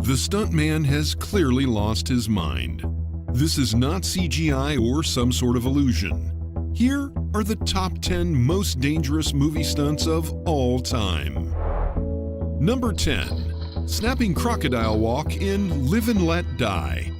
The stuntman has clearly lost his mind. This is not CGI or some sort of illusion. Here are the top 10 most dangerous movie stunts of all time. Number 10. Snapping crocodile walk in Live and Let Die.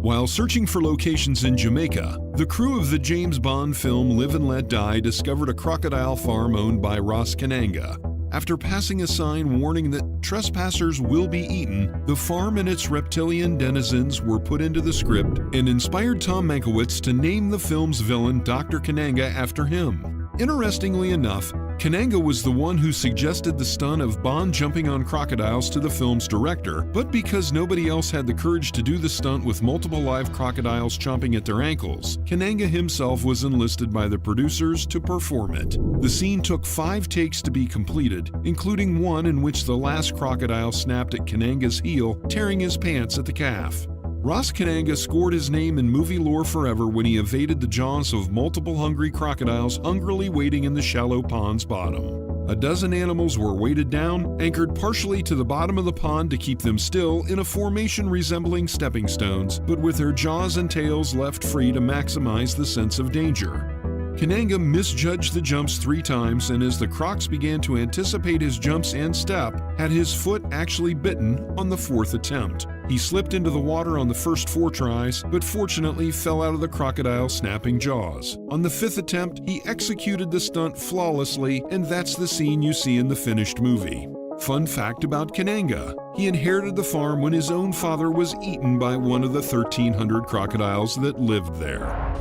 While searching for locations in Jamaica, the crew of the James Bond film Live and Let Die discovered a crocodile farm owned by Ross Kananga. After passing a sign warning that trespassers will be eaten, the farm and its reptilian denizens were put into the script and inspired Tom Mankiewicz to name the film's villain Dr. Kananga after him. Interestingly enough, Kananga was the one who suggested the stunt of Bond jumping on crocodiles to the film's director, but because nobody else had the courage to do the stunt with multiple live crocodiles chomping at their ankles, Kananga himself was enlisted by the producers to perform it. The scene took 5 takes to be completed, including one in which the last crocodile snapped at Kananga's heel, tearing his pants at the calf. Ross Kananga scored his name in movie lore forever when he evaded the jaws of multiple hungry crocodiles hungrily waiting in the shallow pond's bottom. A dozen animals were weighted down, anchored partially to the bottom of the pond to keep them still in a formation resembling stepping stones, but with their jaws and tails left free to maximize the sense of danger. Kananga misjudged the jumps 3 times, and as the crocs began to anticipate his jumps and step, had his foot actually bitten on the 4th attempt. He slipped into the water on the first 4 tries, but fortunately fell out of the crocodile's snapping jaws. On the 5th attempt, he executed the stunt flawlessly, and that's the scene you see in the finished movie. Fun fact about Kananga: he inherited the farm when his own father was eaten by one of the 1,300 crocodiles that lived there.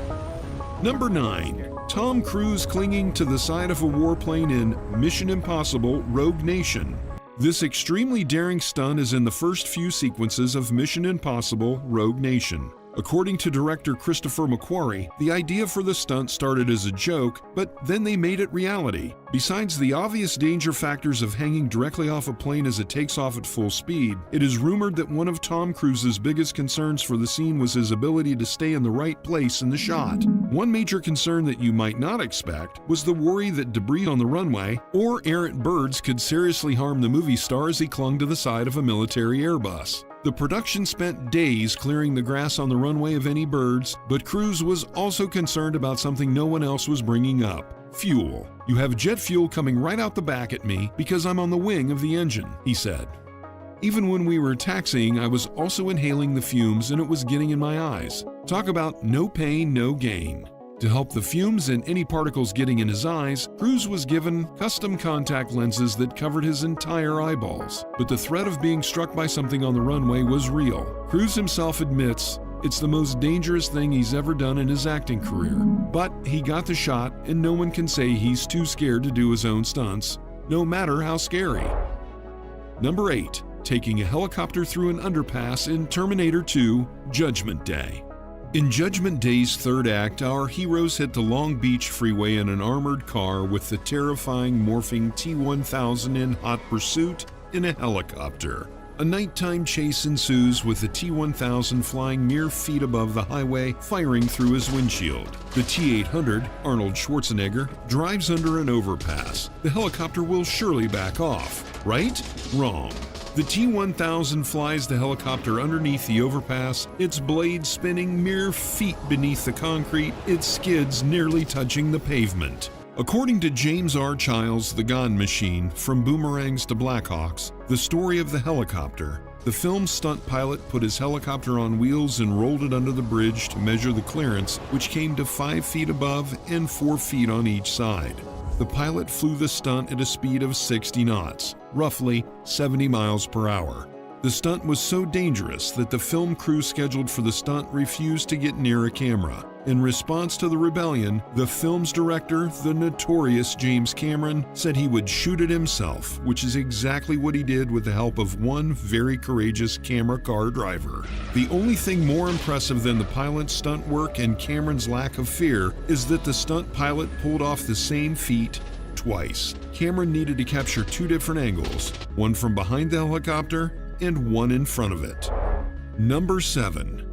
Number 9. Tom Cruise clinging to the side of a warplane in Mission Impossible: Rogue Nation. This extremely daring stunt is in the first few sequences of Mission Impossible: Rogue Nation. According to director Christopher McQuarrie, the idea for the stunt started as a joke, but then they made it reality. Besides the obvious danger factors of hanging directly off a plane as it takes off at full speed, it is rumored that one of Tom Cruise's biggest concerns for the scene was his ability to stay in the right place in the shot. One major concern that you might not expect was the worry that debris on the runway or errant birds could seriously harm the movie star as he clung to the side of a military Airbus. The production spent days clearing the grass on the runway of any birds, but Cruise was also concerned about something no one else was bringing up: fuel. "You have jet fuel coming right out the back at me because I'm on the wing of the engine," he said. "Even when we were taxiing, I was also inhaling the fumes and it was getting in my eyes. Talk about no pain, no gain." To help the fumes and any particles getting in his eyes, Cruise was given custom contact lenses that covered his entire eyeballs. But the threat of being struck by something on the runway was real. Cruise himself admits it's the most dangerous thing he's ever done in his acting career. But he got the shot, and no one can say he's too scared to do his own stunts, no matter how scary. Number 8. Taking a helicopter through an underpass in Terminator 2: Judgment Day. In Judgment Day's 3rd act, our heroes hit the Long Beach freeway in an armored car with the terrifying morphing T-1000 in hot pursuit in a helicopter. A nighttime chase ensues with the T-1000 flying mere feet above the highway, firing through his windshield. The T-800, Arnold Schwarzenegger, drives under an overpass. The helicopter will surely back off, right? Wrong. The T-1000 flies the helicopter underneath the overpass, its blades spinning mere feet beneath the concrete, its skids nearly touching the pavement. According to James R. Childs' The Gone Machine, From Boomerangs to Blackhawks, the story of the helicopter, the film's stunt pilot put his helicopter on wheels and rolled it under the bridge to measure the clearance, which came to 5 feet above and 4 feet on each side. The pilot flew the stunt at a speed of 60 knots, roughly 70 miles per hour. The stunt was so dangerous that the film crew scheduled for the stunt refused to get near a camera. In response to the rebellion, the film's director, the notorious James Cameron, said he would shoot it himself, which is exactly what he did with the help of one very courageous camera car driver. The only thing more impressive than the pilot's stunt work and Cameron's lack of fear is that the stunt pilot pulled off the same feat twice. Cameron needed to capture 2 different angles, one from behind the helicopter and one in front of it. Number 7.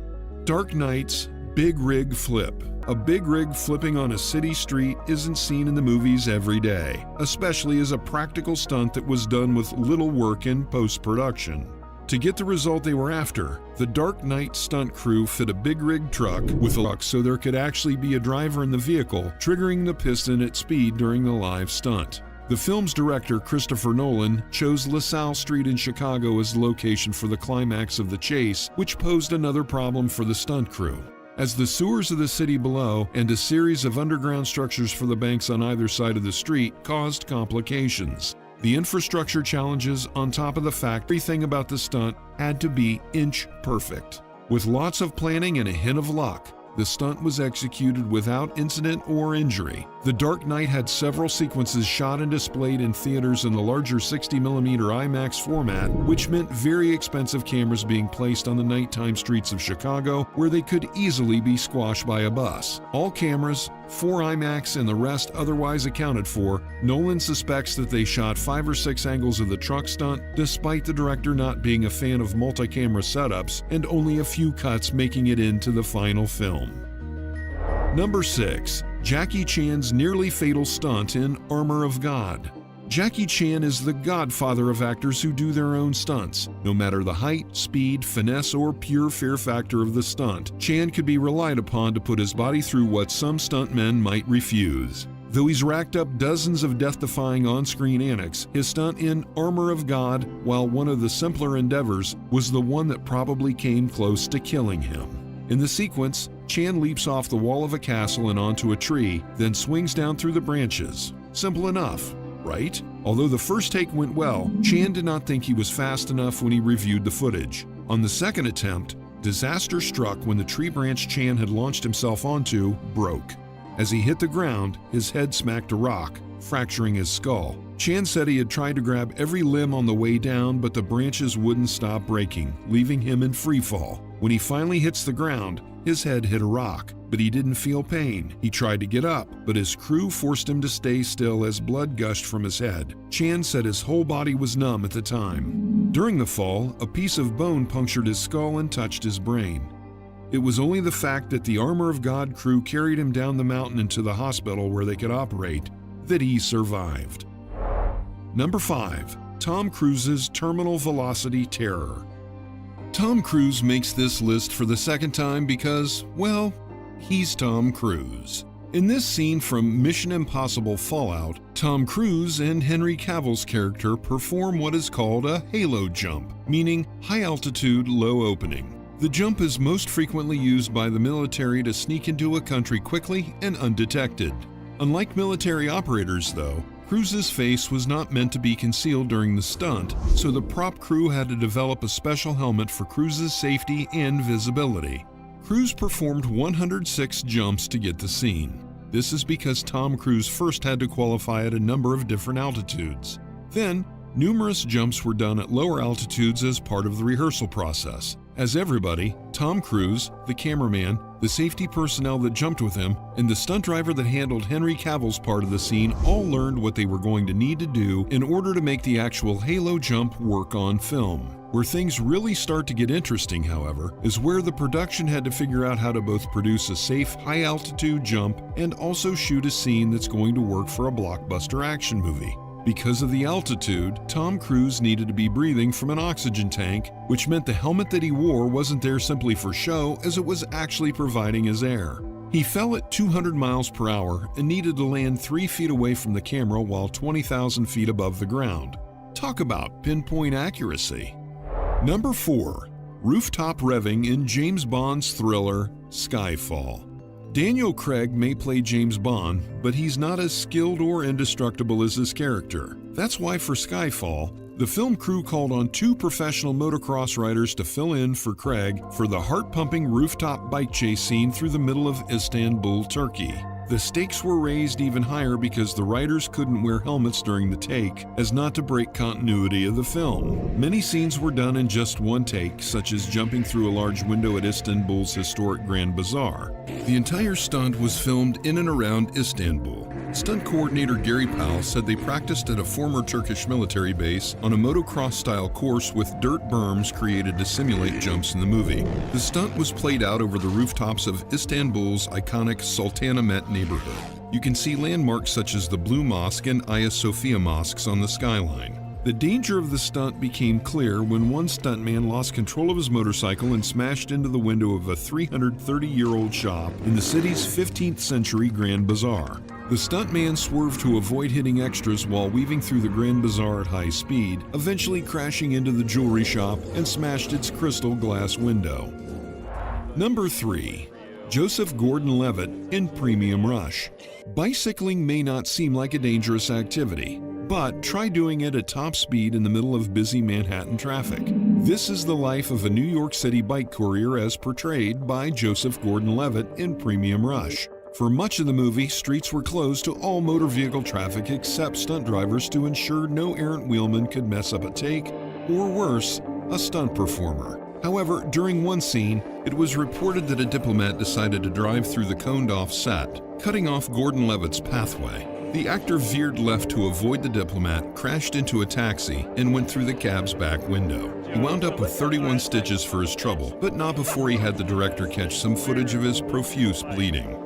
Dark Knight's Big Rig Flip. A big rig flipping on a city street isn't seen in the movies every day, especially as a practical stunt that was done with little work in post-production. To get the result they were after, the Dark Knight stunt crew fit a big rig truck with a lock so there could actually be a driver in the vehicle, triggering the piston at speed during the live stunt. The film's director, Christopher Nolan, chose LaSalle Street in Chicago as the location for the climax of the chase, which posed another problem for the stunt crew, as the sewers of the city below and a series of underground structures for the banks on either side of the street caused complications. The infrastructure challenges on top of the fact everything about the stunt had to be inch perfect. With lots of planning and a hint of luck, the stunt was executed without incident or injury. The Dark Knight had several sequences shot and displayed in theaters in the larger 60mm IMAX format, which meant very expensive cameras being placed on the nighttime streets of Chicago where they could easily be squashed by a bus. All cameras, 4 IMAX and the rest otherwise accounted for, Nolan suspects that they shot 5 or 6 angles of the truck stunt, despite the director not being a fan of multi-camera setups and only a few cuts making it into the final film. Number 6. Jackie Chan's nearly fatal stunt in Armor of God. Jackie Chan is the godfather of actors who do their own stunts. No matter the height, speed, finesse, or pure fear factor of the stunt, Chan could be relied upon to put his body through what some stuntmen might refuse. Though he's racked up dozens of death-defying on-screen antics, his stunt in Armor of God, while one of the simpler endeavors, was the one that probably came close to killing him. In the sequence, Chan leaps off the wall of a castle and onto a tree, then swings down through the branches. Simple enough, right? Although the first take went well, Chan did not think he was fast enough when he reviewed the footage. On the second attempt, disaster struck when the tree branch Chan had launched himself onto broke. As he hit the ground, his head smacked a rock, fracturing his skull. Chan said he had tried to grab every limb on the way down, but the branches wouldn't stop breaking, leaving him in free fall. When he finally hits the ground, his head hit a rock, but he didn't feel pain. He tried to get up, but his crew forced him to stay still as blood gushed from his head. Chan said his whole body was numb at the time. During the fall, a piece of bone punctured his skull and touched his brain. It was only the fact that the Armor of God crew carried him down the mountain into the hospital where they could operate that he survived. Number 5. Tom Cruise's Terminal Velocity Terror. Tom Cruise makes this list for the second time because, well, he's Tom Cruise. In this scene from Mission Impossible Fallout, Tom Cruise and Henry Cavill's character perform what is called a halo jump, meaning high altitude, low opening. The jump is most frequently used by the military to sneak into a country quickly and undetected. Unlike military operators, though, Cruise's face was not meant to be concealed during the stunt, so the prop crew had to develop a special helmet for Cruise's safety and visibility. Cruise performed 106 jumps to get the scene. This is because Tom Cruise first had to qualify at a number of different altitudes. Then, numerous jumps were done at lower altitudes as part of the rehearsal process. As everybody, Tom Cruise, the cameraman, the safety personnel that jumped with him, and the stunt driver that handled Henry Cavill's part of the scene all learned what they were going to need to do in order to make the actual halo jump work on film. Where things really start to get interesting, however, is where the production had to figure out how to both produce a safe, high-altitude jump and also shoot a scene that's going to work for a blockbuster action movie. Because of the altitude, Tom Cruise needed to be breathing from an oxygen tank, which meant the helmet that he wore wasn't there simply for show, as it was actually providing his air. He fell at 200 miles per hour and needed to land 3 feet away from the camera while 20,000 feet above the ground. Talk about pinpoint accuracy. Number 4. Rooftop revving in James Bond's thriller, Skyfall. Daniel Craig may play James Bond, but he's not as skilled or indestructible as his character. That's why for Skyfall, the film crew called on 2 professional motocross riders to fill in for Craig for the heart-pumping rooftop bike chase scene through the middle of Istanbul, Turkey. The stakes were raised even higher because the riders couldn't wear helmets during the take, as not to break continuity of the film. Many scenes were done in just one take, such as jumping through a large window at Istanbul's historic Grand Bazaar. The entire stunt was filmed in and around Istanbul. Stunt coordinator Gary Powell said they practiced at a former Turkish military base on a motocross-style course with dirt berms created to simulate jumps in the movie. The stunt was played out over the rooftops of Istanbul's iconic Sultanahmet neighborhood. You can see landmarks such as the Blue Mosque and Hagia Sophia mosques on the skyline. The danger of the stunt became clear when one stuntman lost control of his motorcycle and smashed into the window of a 330-year-old shop in the city's 15th century Grand Bazaar. The stuntman swerved to avoid hitting extras while weaving through the Grand Bazaar at high speed, eventually crashing into the jewelry shop and smashed its crystal glass window. Number 3. Joseph Gordon-Levitt in Premium Rush. Bicycling may not seem like a dangerous activity, but try doing it at top speed in the middle of busy Manhattan traffic. This is the life of a New York City bike courier as portrayed by Joseph Gordon-Levitt in Premium Rush. For much of the movie, streets were closed to all motor vehicle traffic except stunt drivers to ensure no errant wheelman could mess up a take, or worse, a stunt performer. However, during one scene, it was reported that a diplomat decided to drive through the coned-off set, cutting off Gordon-Levitt's pathway. The actor veered left to avoid the diplomat, crashed into a taxi, and went through the cab's back window. He wound up with 31 stitches for his trouble, but not before he had the director catch some footage of his profuse bleeding.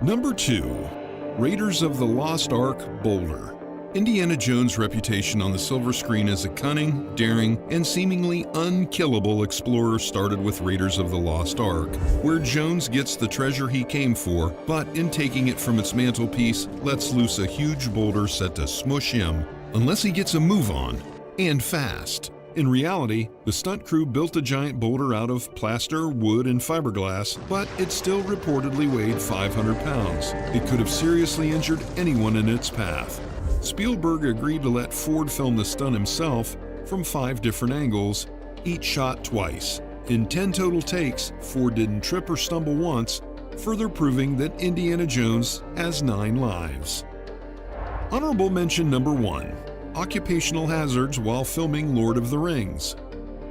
Number 2. Raiders of the Lost Ark, Boulder. Indiana Jones' reputation on the silver screen as a cunning, daring, and seemingly unkillable explorer started with Raiders of the Lost Ark, where Jones gets the treasure he came for, but in taking it from its mantelpiece, lets loose a huge boulder set to smush him, unless he gets a move on, and fast. In reality, the stunt crew built a giant boulder out of plaster, wood, and fiberglass, but it still reportedly weighed 500 pounds. It could have seriously injured anyone in its path. Spielberg agreed to let Ford film the stunt himself from 5 different angles, each shot twice. In 10 total takes, Ford didn't trip or stumble once, further proving that Indiana Jones has 9 lives. Honorable mention number 1. Occupational hazards while filming Lord of the Rings.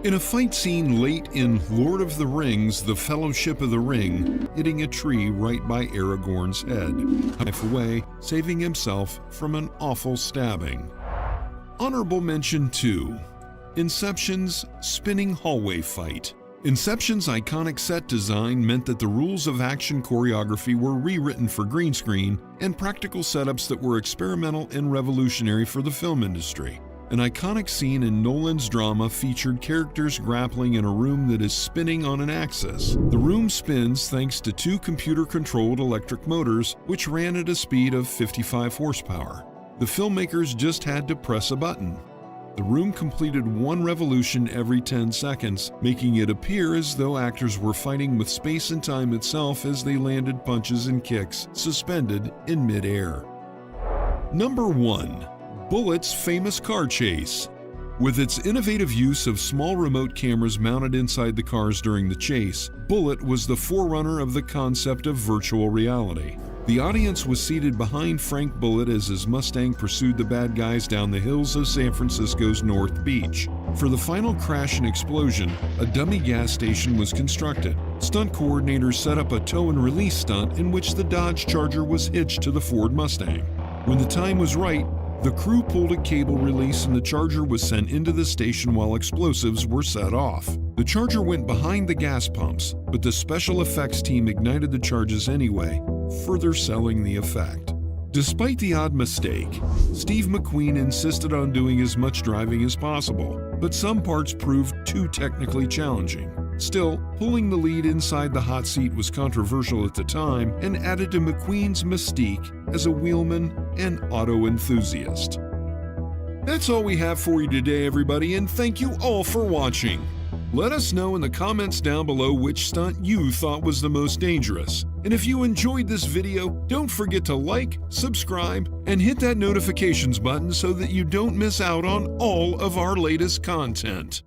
In a fight scene late in Lord of the Rings, The Fellowship of the Ring, hitting a tree right by Aragorn's head, half away, saving himself from an awful stabbing. Honorable mention 2. Inception's spinning hallway fight. Inception's iconic set design meant that the rules of action choreography were rewritten for green screen and practical setups that were experimental and revolutionary for the film industry. An iconic scene in Nolan's drama featured characters grappling in a room that is spinning on an axis. The room spins thanks to 2 computer-controlled electric motors, which ran at a speed of 55 horsepower. The filmmakers just had to press a button. The room completed 1 revolution every 10 seconds, making it appear as though actors were fighting with space and time itself as they landed punches and kicks suspended in mid-air. Number 1. Bullitt's famous car chase. With its innovative use of small remote cameras mounted inside the cars during the chase, Bullitt was the forerunner of the concept of virtual reality. The audience was seated behind Frank Bullitt as his Mustang pursued the bad guys down the hills of San Francisco's North Beach. For the final crash and explosion, a dummy gas station was constructed. Stunt coordinators set up a tow and release stunt in which the Dodge Charger was hitched to the Ford Mustang. When the time was right, the crew pulled a cable release and the Charger was sent into the station while explosives were set off. The Charger went behind the gas pumps, but the special effects team ignited the charges anyway, further selling the effect. Despite the odd mistake, Steve McQueen insisted on doing as much driving as possible, but some parts proved too technically challenging. Still, pulling the lead inside the hot seat was controversial at the time and added to McQueen's mystique as a wheelman and auto enthusiast. That's all we have for you today, everybody, and thank you all for watching. Let us know in the comments down below which stunt you thought was the most dangerous. And if you enjoyed this video, don't forget to like, subscribe, and hit that notifications button so that you don't miss out on all of our latest content.